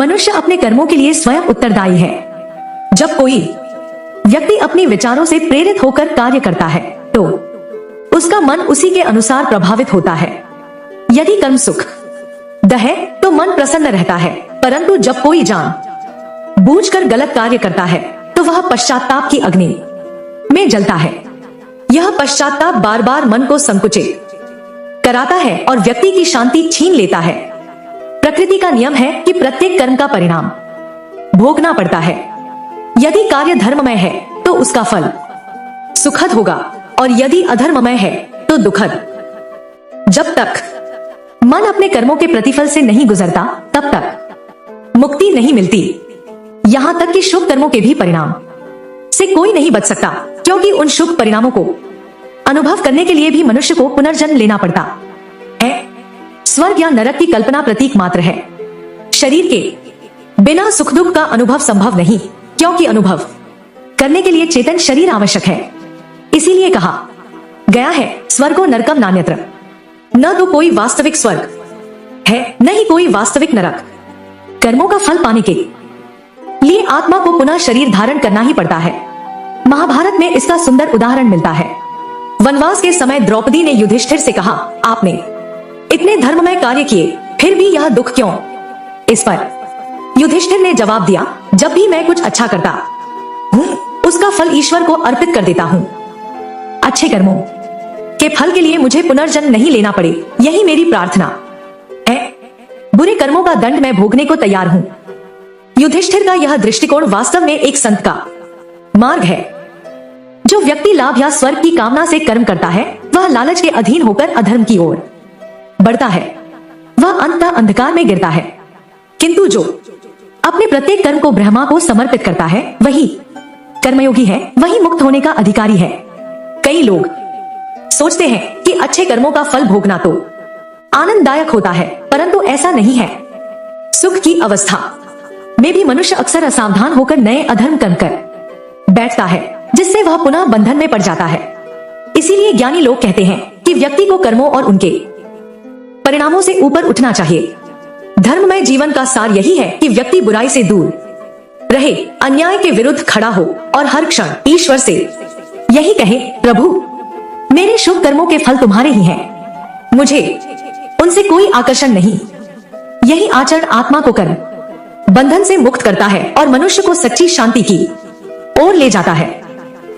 मनुष्य अपने कर्मों के लिए स्वयं उत्तरदायी है। जब कोई व्यक्ति अपने विचारों से प्रेरित होकर कार्य करता है तो उसका मन उसी के अनुसार प्रभावित होता है। यदि कर्म सुख द है तो मन प्रसन्न रहता है, परंतु जब कोई जान बूझकर गलत कार्य करता है तो वह पश्चाताप की अग्नि में जलता है। यह पश्चाताप बार बार मन को संकुचित कराता है और व्यक्ति की शांति छीन लेता है। प्रकृति का नियम है कि प्रत्येक कर्म का परिणाम भोगना पड़ता है। यदि कार्य धर्ममय है तो उसका फल सुखद होगा और यदि अधर्ममय है तो दुखद। जब तक मन अपने कर्मों के प्रतिफल से नहीं गुजरता तब तक मुक्ति नहीं मिलती। यहां तक कि शुभ कर्मों के भी परिणाम से कोई नहीं बच सकता, क्योंकि उन शुभ परिणामों को अनुभव करने के लिए भी मनुष्य को पुनर्जन्म लेना पड़ता है। स्वर्ग या नरक की कल्पना प्रतीक मात्र है। शरीर के बिना सुख दुख का अनुभव संभव नहीं, क्योंकि अनुभव करने के लिए चेतन शरीर आवश्यक है। इसीलिए कहा गया है, स्वर्गो नरकम नान्यत्र। न तो कोई वास्तविक स्वर्ग है न ही कोई वास्तविक नरक। कर्मों का फल पाने के लिए आत्मा को पुनः शरीर धारण करना ही पड़ता है। महाभारत में इसका सुंदर उदाहरण मिलता है। वनवास के समय द्रौपदी ने युधिष्ठिर से कहा, आपने इतने धर्ममय कार्य किए फिर भी यह दुख क्यों? इस पर युधिष्ठिर ने जवाब दिया, जब भी मैं कुछ अच्छा करता हूँ उसका फल ईश्वर को अर्पित कर देता हूँ। अच्छे कर्मों के फल के लिए मुझे पुनर्जन्म नहीं लेना पड़े, यही मेरी प्रार्थना है। बुरे कर्मों का दंड मैं भोगने को तैयार हूँ। युधिष्ठिर का यह दृष्टिकोण वास्तव में एक संत का मार्ग है। जो व्यक्ति लाभ या स्वर्ग की कामना से कर्म करता है वह लालच के अधीन होकर अधर्म की ओर बढ़ता है, वह अंततः अंधकार में गिरता है। किंतु जो अपने प्रत्येक कर्म को ब्रह्मा को समर्पित करता है वही कर्मयोगी है, वही मुक्त होने का अधिकारी है। कई लोग सोचते हैं कि अच्छे कर्मों का फल भोगना तो आनंददायक होता है, परंतु ऐसा नहीं है। सुख की अवस्था में भी मनुष्य अक्सर असावधान होकर नए अधर्म कर्म कर बैठता है, जिससे वह पुनः बंधन में पड़ जाता है। इसीलिए ज्ञानी लोग कहते हैं कि व्यक्ति को कर्मों और उनके परिणामों से ऊपर उठना चाहिए। धर्ममय जीवन का सार यही है कि व्यक्ति बुराई से दूर रहे, अन्याय के विरुद्ध खड़ा हो और हर क्षण ईश्वर से यही कहे, प्रभु मेरे शुभ कर्मों के फल तुम्हारे ही हैं, मुझे उनसे कोई आकर्षण नहीं। यही आचरण आत्मा को कर्म बंधन से मुक्त करता है और मनुष्य को सच्ची शांति की ओर ले जाता है।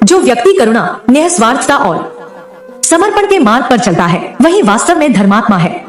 जो व्यक्ति करुणा, निस्वार्थता और समर्पण के मार्ग पर चलता है वही वास्तव में धर्मात्मा है।